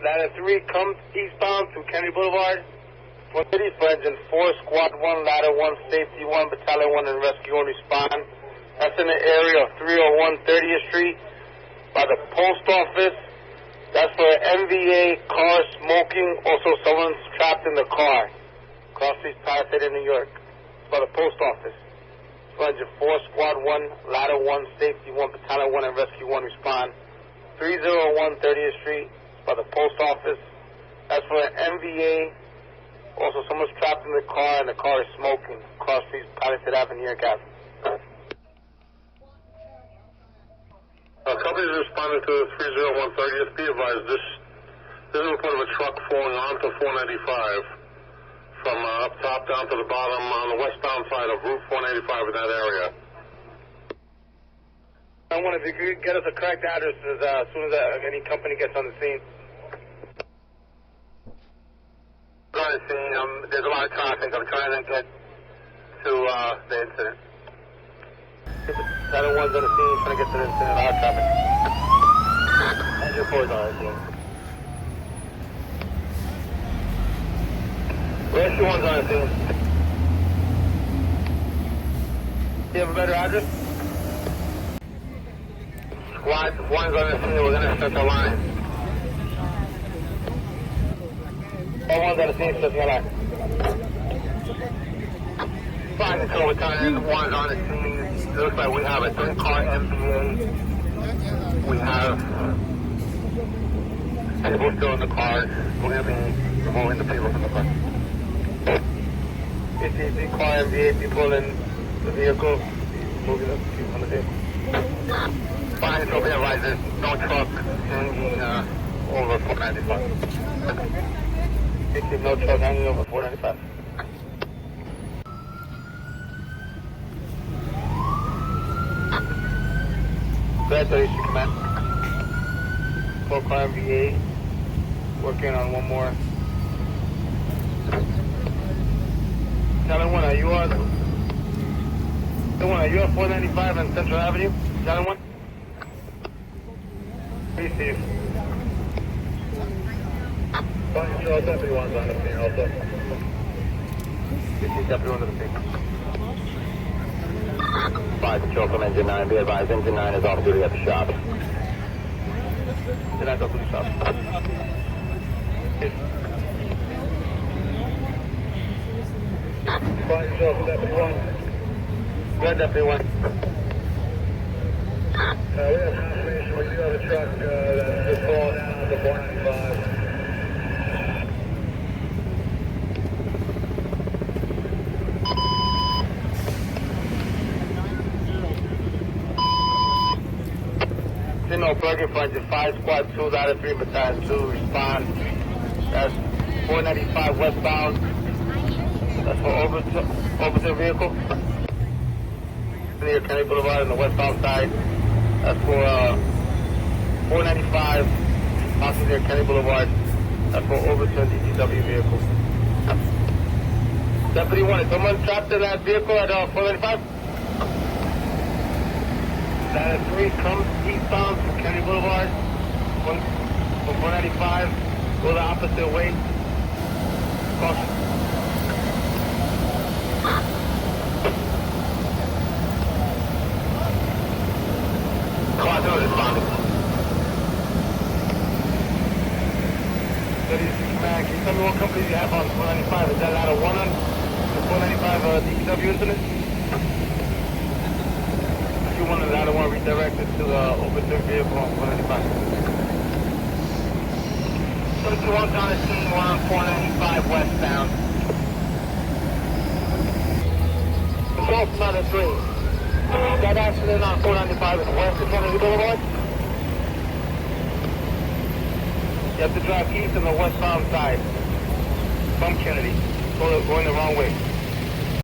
Ladder 3 comes eastbound to Kennedy Boulevard. 130 for engine 4, squad 1, ladder 1, safety 1, battalion 1, and rescue and respond. That's in the area of 301 30th Street by the post office. That's for MVA, car smoking. Also, someone's trapped in the car. Cross Street, Palisade in New York. It's by the post office. For engine 4, squad 1, ladder 1, safety 1, battalion 1, and rescue 1 respond. 301 30th Street. It's by the post office. That's for MVA. Also, someone's trapped in the car, and the car is smoking. Cross Street, Palisade Avenue, New York Avenue. Companies responding to 301 30th. Be advised, this is a report of a truck falling onto 495 from up top down to the bottom on the westbound side of Route 485 in that area. I wonder if you could get us a correct address as soon as any company gets on the scene. There's a lot of traffic. I'm trying to get to the incident. The other one's on the scene trying to get to the incident. A lot of traffic. Engine 4 is on the scene. Rescue 1's on the scene. Do you have a better address? Squad 1's on the scene. We're going to set the line. All one's on the scene, setting the line. 5 and overtime, 1's on the scene. It looks like we have a 3-car MBA. We have people still in the car. We're going to be removing the people from the car. It's the 3-car MBA people in the vehicle, moving the people from the vehicle. 5 and overtime, there's no truck hanging over 495. No truck hanging over 495. Go ahead, 30th Command. 4-car MVA. Working on one more. Talon 1, are you on? Talon 1, are you on 495 on Central Avenue? Talon 1? Receive. Deputy 1's on the scene also. Deputy 1's on the scene. 5 Control from Engine 9. Be advised, Engine 9 is off duty at the shop. Engine 9's off to the shop. 5 Control from Deputy 1. Go ahead, Deputy 1. We have confirmation. We do have a truck that's just falling down on the 495. No plug-in for engine 5, squad 2, ladder 3, battalion 2, respond. That's 495 westbound. That's for Overton vehicle. Near Kennedy Boulevard on the westbound side. That's for 495, passing near Kennedy Boulevard. That's for Overton DTW vehicle. Deputy 1, is someone trapped in that vehicle at 495? Ladder 3 comes eastbound from Kennedy Boulevard, from 495, go the opposite way. Caution. Car 2 is responding. 36 man, can you tell me what companies you have on 495? Is that ladder 1 on the 495 DPW incident? You want ladder 1 redirected to the Overton vehicle on 495. 21's on the scene, we're on 495 westbound. Control from ladder 3. That accident on 495 is west of Kennedy Boulevard. You have to drive east on the westbound side from Kennedy, going the wrong way.